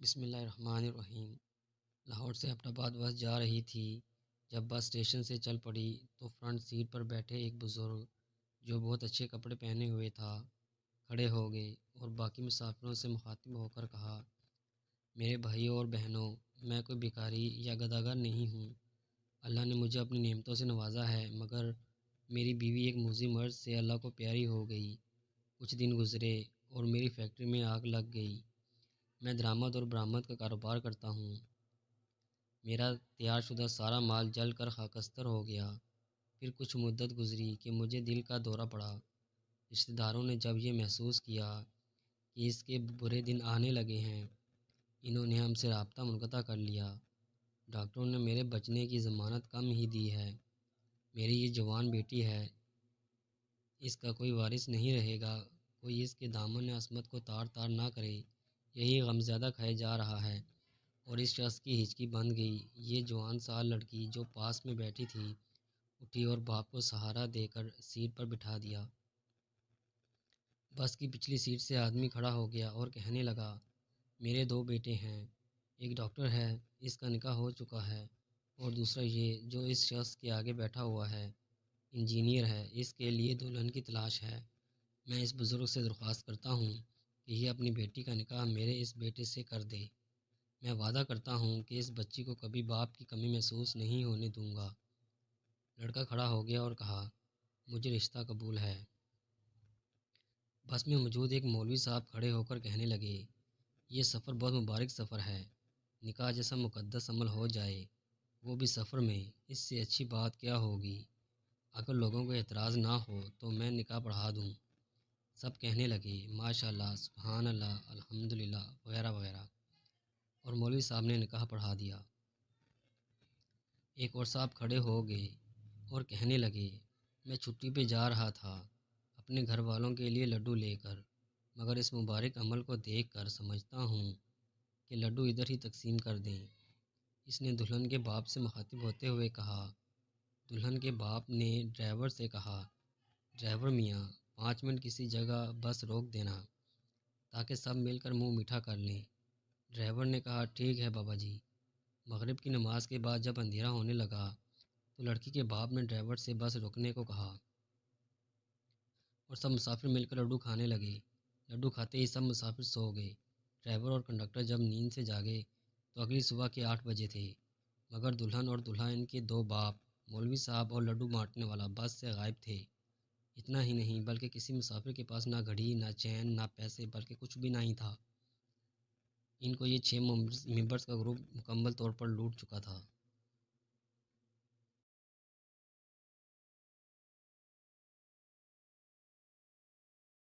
بسم اللہ الرحمن الرحیم۔ لاہور سے ایبٹ آباد بس جا رہی تھی۔ جب بس اسٹیشن سے چل پڑی تو فرنٹ سیٹ پر بیٹھے ایک بزرگ جو بہت اچھے کپڑے پہنے ہوئے تھا کھڑے ہو گئے اور باقی مسافروں سے مخاطب ہو کر کہا، میرے بھائیوں اور بہنوں، میں کوئی بھکاری یا گداگر نہیں ہوں۔ اللہ نے مجھے اپنی نعمتوں سے نوازا ہے، مگر میری بیوی ایک موذی مرض سے اللہ کو پیاری ہو گئی۔ کچھ دن گزرے اور میری فیکٹری میں آگ لگ گئی۔ میں درآمد اور برآمد کا کاروبار کرتا ہوں۔ میرا تیار شدہ سارا مال جل کر خاکستر ہو گیا۔ پھر کچھ مدت گزری کہ مجھے دل کا دورہ پڑا۔ رشتہ داروں نے جب یہ محسوس کیا کہ اس کے برے دن آنے لگے ہیں، انہوں نے ہم سے رابطہ منقطع کر لیا۔ ڈاکٹروں نے میرے بچنے کی ضمانت کم ہی دی ہے۔ میری یہ جوان بیٹی ہے، اس کا کوئی وارث نہیں رہے گا۔ کوئی اس کے دامن عصمت کو تار تار نہ کرے، یہی غمزدہ کھائے جا رہا ہے۔ اور اس شخص کی ہچکی بندھ گئی۔ یہ جوان سال لڑکی جو پاس میں بیٹھی تھی اٹھی اور باپ کو سہارا دے کر سیٹ پر بٹھا دیا۔ بس کی پچھلی سیٹ سے آدمی کھڑا ہو گیا اور کہنے لگا، میرے دو بیٹے ہیں، ایک ڈاکٹر ہے، اس کا نکاح ہو چکا ہے، اور دوسرا یہ جو اس شخص کے آگے بیٹھا ہوا ہے، انجینئر ہے، اس کے لیے دلہن کی تلاش ہے۔ میں اس بزرگ سے درخواست کرتا ہوں کہ یہ اپنی بیٹی کا نکاح میرے اس بیٹے سے کر دے۔ میں وعدہ کرتا ہوں کہ اس بچی کو کبھی باپ کی کمی محسوس نہیں ہونے دوں گا۔ لڑکا کھڑا ہو گیا اور کہا، مجھے رشتہ قبول ہے۔ بس میں موجود ایک مولوی صاحب کھڑے ہو کر کہنے لگے، یہ سفر بہت مبارک سفر ہے۔ نکاح جیسا مقدس عمل ہو جائے، وہ بھی سفر میں، اس سے اچھی بات کیا ہوگی؟ اگر لوگوں کو اعتراض نہ ہو تو میں نکاح پڑھا دوں۔ سب کہنے لگے، ماشاء اللہ، سبحان اللہ، الحمدللہ، وغیرہ وغیرہ، اور مولوی صاحب نے نکاح پڑھا دیا۔ ایک اور صاحب کھڑے ہو گئے اور کہنے لگے، میں چھٹی پہ جا رہا تھا اپنے گھر والوں کے لیے لڈو لے کر، مگر اس مبارک عمل کو دیکھ کر سمجھتا ہوں کہ لڈو ادھر ہی تقسیم کر دیں۔ اس نے دلہن کے باپ سے مخاطب ہوتے ہوئے کہا۔ دلہن کے باپ نے ڈرائیور سے کہا، ڈرائیور میاں، 5 منٹ کسی جگہ بس روک دینا تاکہ سب مل کر منہ میٹھا کر لیں۔ ڈرائیور نے کہا، ٹھیک ہے بابا جی۔ مغرب کی نماز کے بعد جب اندھیرا ہونے لگا تو لڑکی کے باپ نے ڈرائیور سے بس روکنے کو کہا اور سب مسافر مل کر لڈو کھانے لگے۔ لڈو کھاتے ہی سب مسافر سو گئے۔ ڈرائیور اور کنڈکٹر جب نیند سے جاگے تو اگلی صبح کے 8 بجے تھے، مگر دلہن اور دلہا، ان کے 2 باپ، مولوی صاحب اور لڈو بانٹنے والا بس سے غائب تھے۔ اتنا ہی نہیں بلکہ کسی مسافر کے پاس نہ گھڑی، نہ چین، نہ پیسے، بلکہ کچھ بھی نہیں تھا۔ ان کو یہ 6 ممبرز کا گروپ مکمل طور پر لوٹ چکا تھا۔